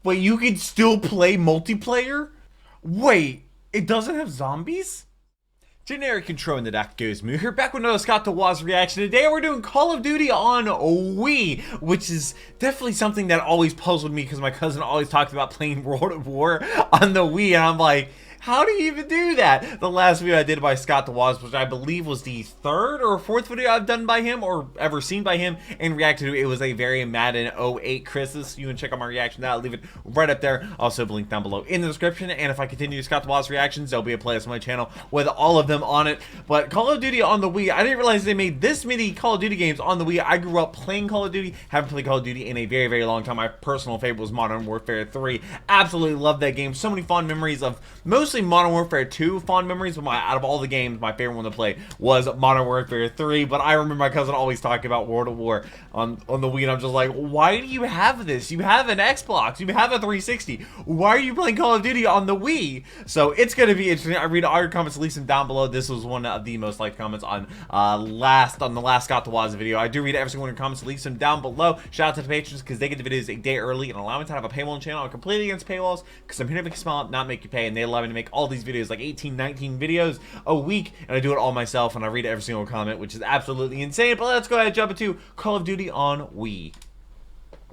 Wait, you can still play multiplayer? Wait, it doesn't have zombies? Generic intro in the Dr. Goes Moo here, back with another Scott the Waz reaction. Today we're doing Call of Duty on Wii, which is definitely something that always puzzled me because my cousin always talked about playing World of War on the Wii, and I'm like, how do you even do that? The last video I did by Scott the Waz, which I believe was the third or fourth video I've done by him or ever seen by him and reacted to, it was a very Madden 08 Christmas. You can check out my reaction to that. I'll leave it right up there. Also, link down below in the description. And if I continue Scott the Waz reactions, there'll be a playlist on my channel with all of them on it. But Call of Duty on the Wii, I didn't realize they made this many Call of Duty games on the Wii. I grew up playing Call of Duty, haven't played Call of Duty in a very, very long time. My personal favorite was Modern Warfare 3. Absolutely loved that game. So many fond memories of mostly Modern Warfare 2 fond memories, but out of all the games, my favorite one to play was Modern Warfare 3. But I remember my cousin always talking about World of War on the Wii, and I'm just like, why do you have this? You have an Xbox, you have a 360. Why are you playing Call of Duty on the Wii? So it's gonna be interesting. I read all your comments, leave them down below. This was one of the most liked comments on the last Scott the Waz video. I do read every single one of your comments, leave them down below. Shout out to the patrons because they get the videos a day early and allow me to have a paywall channel. I'm completely against paywalls because I'm here to make you smile, not make you pay, and they allow me to make all these videos, like 18, 19 videos a week, and I do it all myself, and I read every single comment, which is absolutely insane. But let's go ahead and jump into Call of Duty on Wii.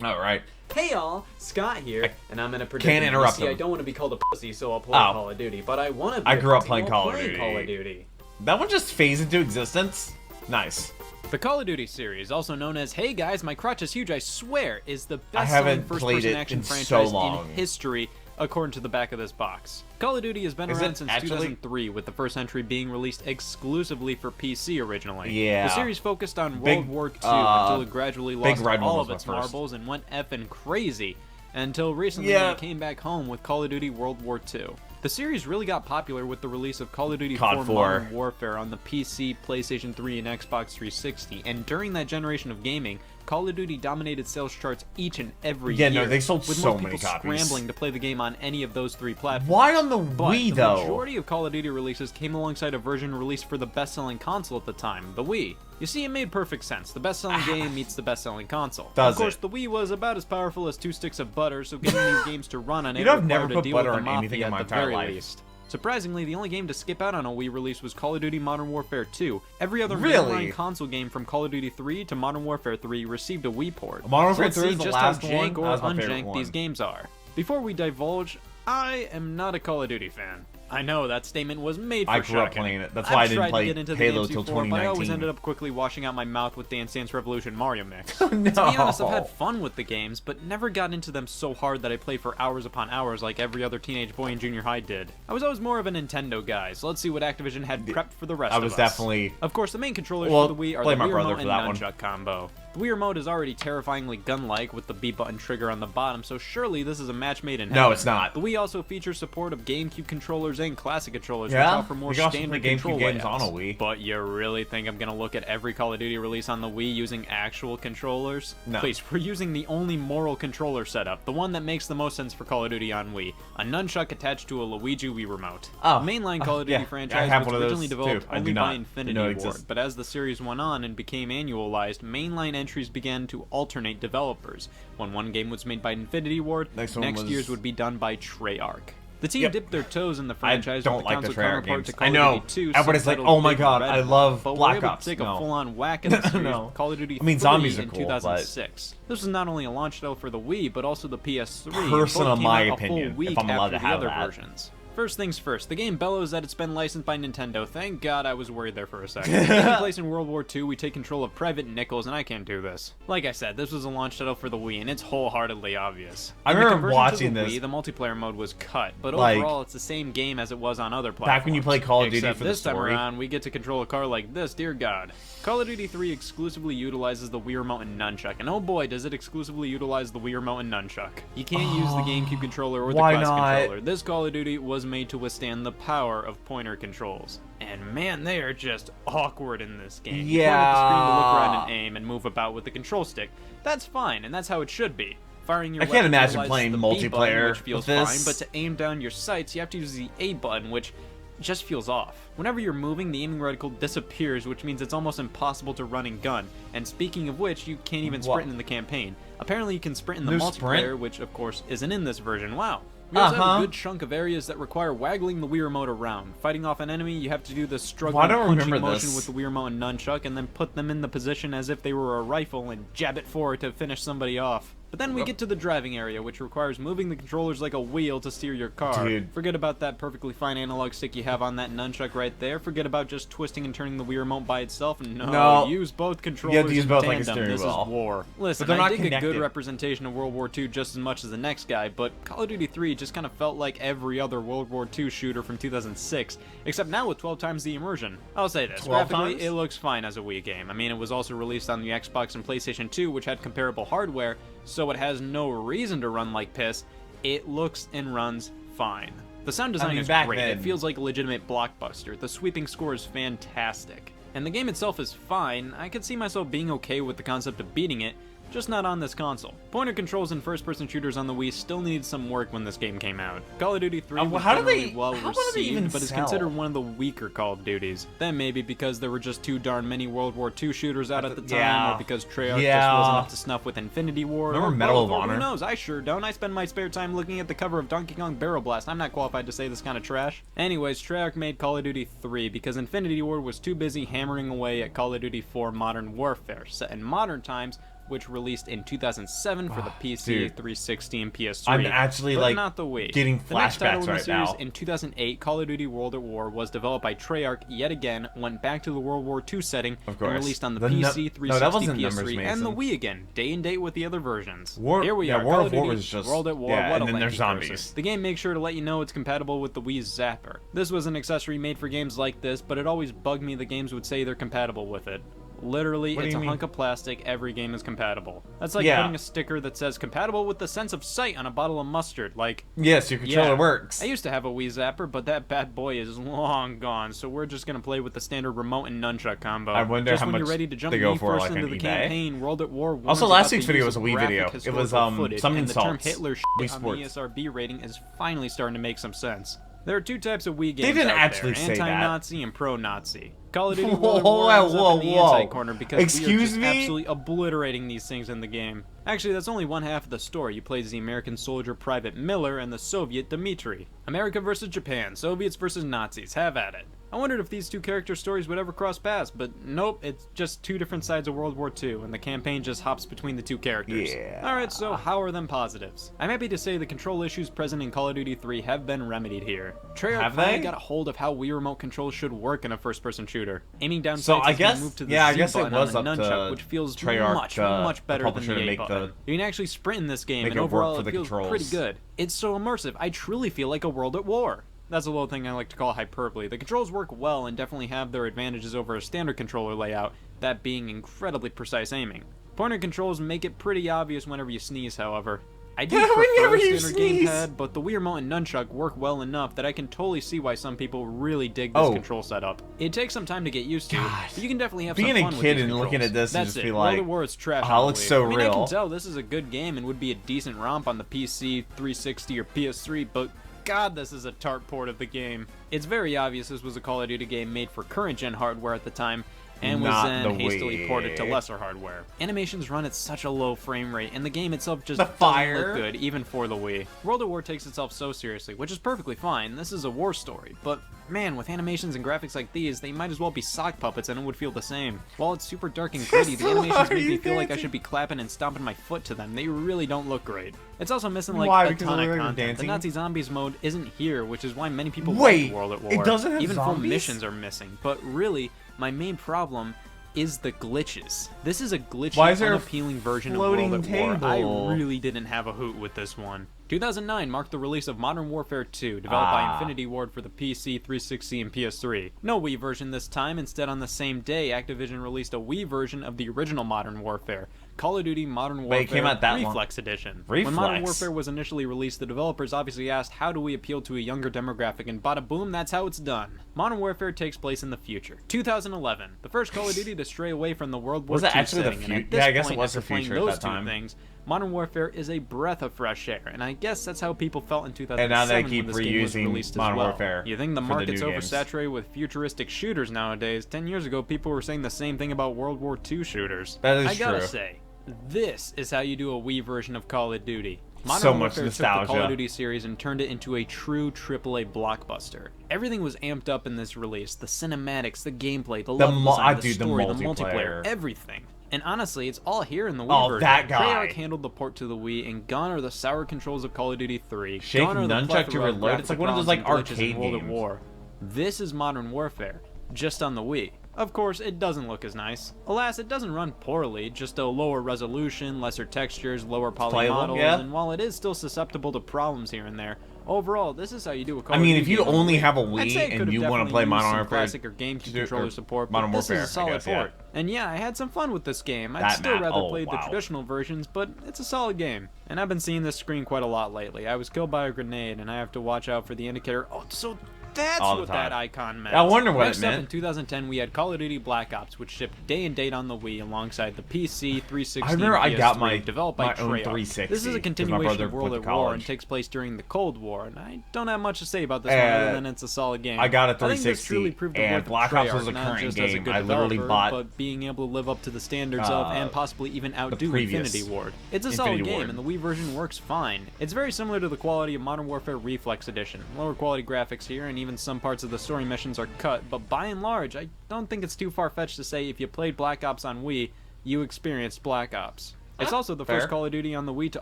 All right. Hey y'all, Scott here, and I'm gonna predict. Can't interrupt him. I don't want to be called a pussy, so I'll play Call of Duty. But I want to. Be I grew up playing Call of Duty. That one just phased into existence. Nice. The Call of Duty series, also known as "Hey guys, my crotch is huge, I swear," is the best-selling first-person action franchise in history, according to the back of this box. Call of Duty has been around since 2003, with the first entry being released exclusively for PC originally. Yeah. The series focused on World War II until it gradually lost all of its marbles and went effing crazy, until recently when it came back home with Call of Duty World War II. The series really got popular with the release of Call of Duty 4 Modern Warfare on the PC, PlayStation 3, and Xbox 360, and during that generation of gaming, Call of Duty dominated sales charts each and every year. Yeah, no, they sold with so more many people copies. Scrambling to play the game on any of those three platforms. Why on the Wii, though? The majority of Call of Duty releases came alongside a version released for the best-selling console at the time, the Wii. You see, it made perfect sense. The best-selling game meets the best-selling console. Of course, the Wii was about as powerful as 2 sticks of butter, so getting these games to run on it required to deal with the mafia at the very least. Surprisingly, the only game to skip out on a Wii release was Call of Duty Modern Warfare 2. Every other mainline console game from Call of Duty 3 to Modern Warfare 3 received a Wii port. Modern Warfare 3 so is the just last how jank one. or unjank these games are. Before we divulge, I am not a Call of Duty fan. I know, that statement was made for I grew up playing it. That's why I didn't play Halo till 2019. But I always ended up quickly washing out my mouth with Dance Dance Revolution Mario Mix. Oh, no. To be honest, I've had fun with the games, but never got into them so hard that I play for hours upon hours like every other teenage boy in junior high did. I was always more of a Nintendo guy, so let's see what Activision had prepped for the rest of us. Definitely... Of course, the main controllers for the Wii are the Wii Remote and Nunchuck Nunchuck combo. The Wii Remote is already terrifyingly gun-like with the B button trigger on the bottom, so surely this is a match made in heaven. No, it's not. The Wii also features support of GameCube controllers and classic controllers, which offer more standard control layouts. On a Wii. But you really think I'm gonna look at every Call of Duty release on the Wii using actual controllers? No. Please, we're using the only moral controller setup, the one that makes the most sense for Call of Duty on Wii. A nunchuck attached to a Luigi Wii Remote. The mainline Call of Duty franchise was originally developed only by Infinity Ward, but as the series went on and became annualized, mainline entries began to alternate developers. When one game was made by Infinity Ward, next year's would be done by Treyarch. The team dipped their toes in the franchise with the console counterpart to Call of Duty 2. Everybody's like, oh my god, I love Black Ops. To take a full-on whack at the series with Call of Duty 3 zombies are in cool, 2006. This was not only a launch title for the Wii, but also the PS3. Personal, my opinion, if I'm allowed to have that. Versions. First things first, the game bellows that it's been licensed by Nintendo. Thank God I was worried there for a second. Taking place in World War II, we take control of Private Nichols, and I can't do this. Like I said, this was a launch title for the Wii, and it's wholeheartedly obvious. I remember watching this. Wii, the multiplayer mode was cut, but overall it's the same game as it was on other platforms. Back when you play Call of Duty for the story. This time around, we get to control a car like this, dear God. Call of Duty 3 exclusively utilizes the Wii Remote and Nunchuck, and oh boy, does it exclusively utilize the Wii Remote and Nunchuck. You can't use the GameCube controller or the classic controller. This Call of Duty was made to withstand the power of pointer controls. And man, they are just awkward in this game. You point at the screen to look around and aim and move about with the control stick. That's fine, and that's how it should be. Firing your I can't imagine playing multiplayer which feels fine, but to aim down your sights, you have to use the A button, which just feels off. Whenever you're moving, the aiming reticle disappears, which means it's almost impossible to run and gun. And speaking of which, you can't even sprint in the campaign. Apparently you can sprint in the multiplayer, which of course isn't in this version. Wow. We also have a good chunk of areas that require waggling the Wii Remote around. Fighting off an enemy, you have to do the struggling punching motion with the Wii Remote and nunchuck, and then put them in the position as if they were a rifle and jab it forward to finish somebody off. But then we get to the driving area, which requires moving the controllers like a wheel to steer your car. Forget about that perfectly fine analog stick you have on that nunchuck right there. Forget about just twisting and turning the Wii Remote by itself. No, use both controllers in tandem. This is war. Listen, I dig a good representation of World War II just as much as the next guy, but Call of Duty 3 just kind of felt like every other World War II shooter from 2006, except now with 12 times the immersion. I'll say this, graphically, it looks fine as a Wii game. I mean, it was also released on the Xbox and PlayStation 2, which had comparable hardware, so it has no reason to run like piss. It looks and runs fine. The sound design is great. It feels like a legitimate blockbuster. The sweeping score is fantastic. And the game itself is fine. I could see myself being okay with the concept of beating it, just not on this console. Pointer controls in first-person shooters on the Wii still needed some work when this game came out. Call of Duty 3 was generally well received, but is considered one of the weaker Call of Duties. Then maybe because there were just too darn many World War II shooters out at the time, or because Treyarch just wasn't up to snuff with Infinity Ward, or Medal of Honor. Who knows? I sure don't. I spend my spare time looking at the cover of Donkey Kong Barrel Blast. I'm not qualified to say this kind of trash. Anyways, Treyarch made Call of Duty 3 because Infinity Ward was too busy hammering away at Call of Duty 4 Modern Warfare, set in modern times, which released in 2007 for the PC, 360, and PS3. I'm actually but not the Wii. Getting the next title flashbacks in the right series, now. In 2008, Call of Duty World at War was developed by Treyarch yet again, went back to the World War II setting, and released on the PC, 360, PS3, and the Wii again, day and date with the other versions. Here we are, Call of Duty was just, World at War. What and a then there's lengthy zombies. process. The game makes sure to let you know it's compatible with the Wii Zapper. This was an accessory made for games like this, but it always bugged me the games would say they're compatible with it. Literally, it's a hunk of plastic. Every game is compatible. That's like putting a sticker that says compatible with the sense of sight on a bottle of mustard. Like, yes, your controller works. I used to have a Wii Zapper, but that bad boy is long gone. So we're just gonna play with the standard remote and nunchuck combo. I wonder just how when much you're ready to jump they go for, first like into an the eBay. campaign. World at War. Also, last week's video was a Wii video. It was some and the term insults. Hitler Wii on the Sports. ESRB rating is finally starting to make some sense. There are two types of Wii games They didn't out actually there, say that. anti-Nazi and pro-Nazi. Call of Duty World at War ends up in the anti-corner because we are just absolutely obliterating these things in the game. Actually, that's only one half of the story. You play as the American soldier Private Miller and the Soviet Dmitri. America versus Japan, Soviets versus Nazis, have at it. I wondered if these two character stories would ever cross paths, but nope, it's just two different sides of World War II, and the campaign just hops between the two characters. Alright, so how are them positives? I'm happy to say the control issues present in Call of Duty 3 have been remedied here. Treyarch finally got a hold of how Wii Remote controls should work in a first-person shooter. Aiming down sights has been moved to the Z button on the nunchuck, which feels much better than the A button. You can actually sprint in this game, and overall it feels pretty good. It's so immersive, I truly feel like a World at War. That's a little thing I like to call hyperbole. The controls work well and definitely have their advantages over a standard controller layout, that being incredibly precise aiming. Pointer controls make it pretty obvious whenever you sneeze, however. I do prefer a standard gamepad, but the Wii Remote and Nunchuck work well enough that I can totally see why some people really dig this control setup. It takes some time to get used to, but you can definitely have some fun with these being a kid and looking at this and just be like, World at War is trash. oh, it looks so real. I can tell this is a good game and would be a decent romp on the PC, 360, or PS3, but God, this is a tart port of the game. It's very obvious this was a Call of Duty game made for current-gen hardware at the time, and was then hastily ported to lesser hardware. Animations run at such a low frame rate, and the game itself just doesn't look good, even for the Wii. World at War takes itself so seriously, which is perfectly fine. This is a war story, but man, with animations and graphics like these, they might as well be sock puppets and it would feel the same. While it's super dark and gritty, the animations make me feel like I should be clapping and stomping my foot to them. They really don't look great. It's also missing like a ton of content. The Nazi Zombies mode isn't here, which is why many people like World at War. It doesn't have even zombies? full missions are missing, but really, my main problem is the glitches. This is a glitchy, unappealing version of World at War. I really didn't have a hoot with this one. 2009 marked the release of Modern Warfare 2, developed by Infinity Ward for the PC, 360, and PS3. No Wii version this time. Instead, on the same day, Activision released a Wii version of the original Modern Warfare, Call of Duty Modern Warfare Reflex Edition. When Modern Warfare was initially released, the developers obviously asked, how do we appeal to a younger demographic, and bada boom, that's how it's done. Modern Warfare takes place in the future. 2011, the first Call of Duty to stray away from the World War II setting, and at this point, after playing those two things, Modern Warfare is a breath of fresh air, and I guess that's how people felt in 2007 and now they keep when this game was released Modern as well. Warfare. You think the market's oversaturated with futuristic shooters nowadays? 10 years ago, people were saying the same thing about World War II shooters. That is true. I gotta say, this is how you do a Wii version of Call of Duty. Modern so much Warfare nostalgia. took the Call of Duty series and turned it into a true AAA blockbuster. Everything was amped up in this release. The cinematics, the gameplay, the level design, the story, the multiplayer, everything. And honestly, it's all here in the Wii version. That guy. Treyarch handled the port to the Wii, and gone are the sour controls of Call of Duty 3. Shake nunchuck to reload. It's like one of those like arcade World games. At War. This is Modern Warfare, just on the Wii. Of course, it doesn't look as nice. Alas, it doesn't run poorly, just a lower resolution, lesser textures, lower poly models, and while it is still susceptible to problems here and there, overall, this is how you do a Call of Duty. if you only have a Wii and you want to play Modern Warfare, classic or GameCube controller support, but this is a solid port. And yeah, I had some fun with this game. I'd still rather play the traditional versions, but it's a solid game. And I've been seeing this screen quite a lot lately. I was killed by a grenade, and I have to watch out for the indicator. Oh, so that's what that icon meant. I wonder what Next it meant. Up in 2010, we had Call of Duty Black Ops, which shipped day and date on the Wii alongside the PC, 360, I remember and PS3, I got my developed by own Treyarch. 360. This is a continuation of World at War and takes place during the Cold War, and I don't have much to say about this one other than it's a solid game. I got a 360, I think this truly proved the and Black Ops was a current game. I literally bought, but being able to live up to the standards of and possibly even outdo Infinity Ward. It's a solid game, and the Wii version works fine. It's very similar to the quality of Modern Warfare Reflex Edition. Lower quality graphics here, and even some parts of the story missions are cut, but by and large, I don't think it's too far-fetched to say if you played Black Ops on Wii, you experienced Black Ops. It's also the first Call of Duty on the Wii to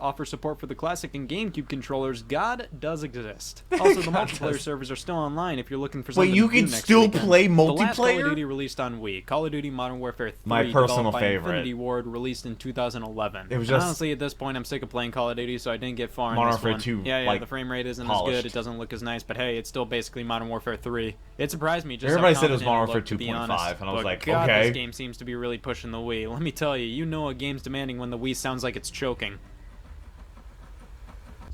offer support for the classic and GameCube controllers. God does exist. Also, the multiplayer servers are still online if you're looking for something Wait, you can still play multiplayer? The last Call of Duty released on Wii, Call of Duty Modern Warfare 3, my personal favorite. Infinity Ward, released in 2011. It was just honestly, at this point, I'm sick of playing Call of Duty, so I didn't get far in Modern this Warfare one. 2, Yeah, the frame rate isn't as good, it doesn't look as nice, but hey, it's still basically Modern Warfare 3. It surprised me just everybody how said it was Modern Warfare 2.5, and I was like, God, okay. This game seems to be really pushing the Wii. Let me tell you, you know a game's demanding when the Wii sounds like it's choking.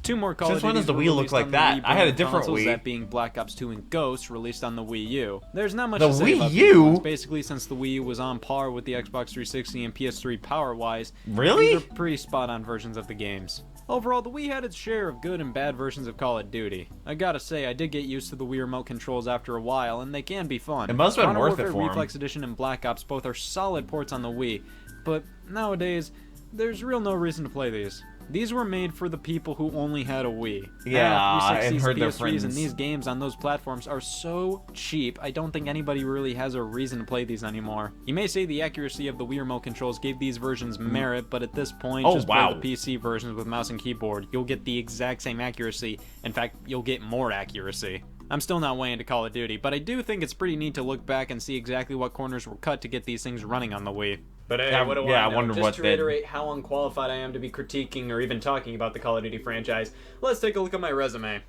Two more Call of Duty. Since when does the Wii look like that? I had a different Wii. That being Black Ops 2 and Ghost, released on the Wii U. There's not much to say about Wii U? ones. Basically, since the Wii U was on par with the Xbox 360 and PS3 power-wise, really? these are pretty spot-on versions of the games. Overall, the Wii had its share of good and bad versions of Call of Duty. I gotta say, I did get used to the Wii remote controls after a while, and they can be fun. It must have been worth it for Reflex Edition and Black Ops both are solid ports on the Wii, but nowadays, there's real no reason to play these. These were made for the people who only had a Wii. Yeah, and heard their PS3s friends. And these games on those platforms are so cheap, I don't think anybody really has a reason to play these anymore. You may say the accuracy of the Wii remote controls gave these versions merit, but at this point, just play the PC versions with mouse and keyboard. You'll get the exact same accuracy. In fact, you'll get more accuracy. I'm still not way into Call of Duty, but I do think it's pretty neat to look back and see exactly what corners were cut to get these things running on the Wii. But hey, what do I know? wonder Just what to reiterate how unqualified I am to be critiquing or even talking about the Call of Duty franchise, let's take a look at my resume.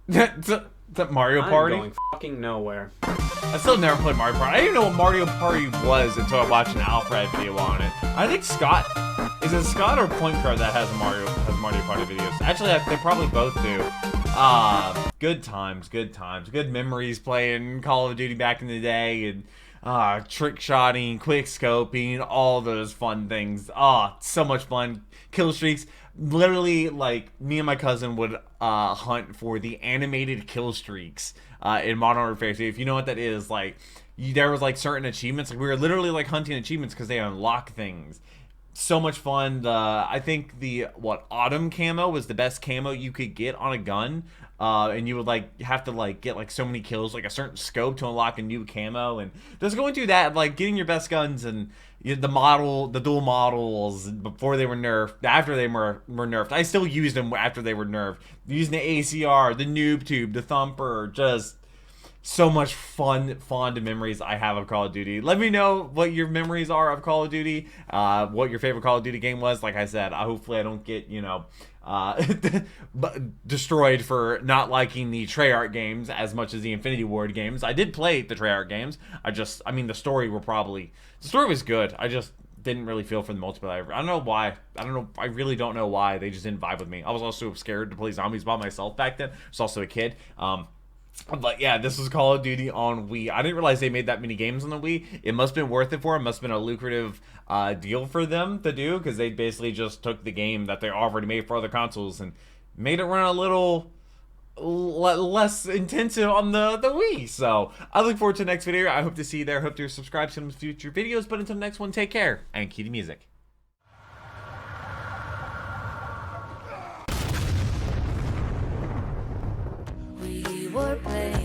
That Mario Party? I'm going fucking nowhere. I still never played Mario Party. I didn't even know what Mario Party was until I watched an Alfred video on it. I think Scott, is it Scott or Point Card that has Mario Party videos? Actually, they probably both do. Good times, good memories playing Call of Duty back in the day, and trick shotting, quick scoping, all those fun things. So much fun. Kill streaks. Literally, like, me and my cousin would hunt for the animated kill streaks in Modern Warfare 2. If you know what that is, like, there was like certain achievements. Like, we were literally like hunting achievements because they unlock things. So much fun. I think the autumn camo was the best camo you could get on a gun, and you would like have to like get like so many kills, like a certain scope to unlock a new camo, and just going through that, like getting your best guns and the dual models before they were nerfed, after they were nerfed. I still used them after they were nerfed. Using the ACR, the noob tube, the thumper, just so much fond memories I have of Call of Duty. Let me know what your memories are of Call of Duty, what your favorite Call of Duty game was. Like I said, hopefully I don't get, destroyed for not liking the Treyarch games as much as the Infinity Ward games. I did play the Treyarch games. The story was good. I just didn't really feel for the multiplayer. I don't know why. I really don't know why. They just didn't vibe with me. I was also scared to play zombies by myself back then. I was also a kid. But yeah, this was Call of Duty on Wii. I didn't realize they made that many games on the Wii. It must have been worth it for them. Must have been a lucrative deal for them to do, because they basically just took the game that they already made for other consoles and made it run a little less intensive on the Wii. So I look forward to the next video. I hope to see you there. Hope to subscribe to some future videos. But until the next one, take care and cue the music. We were playing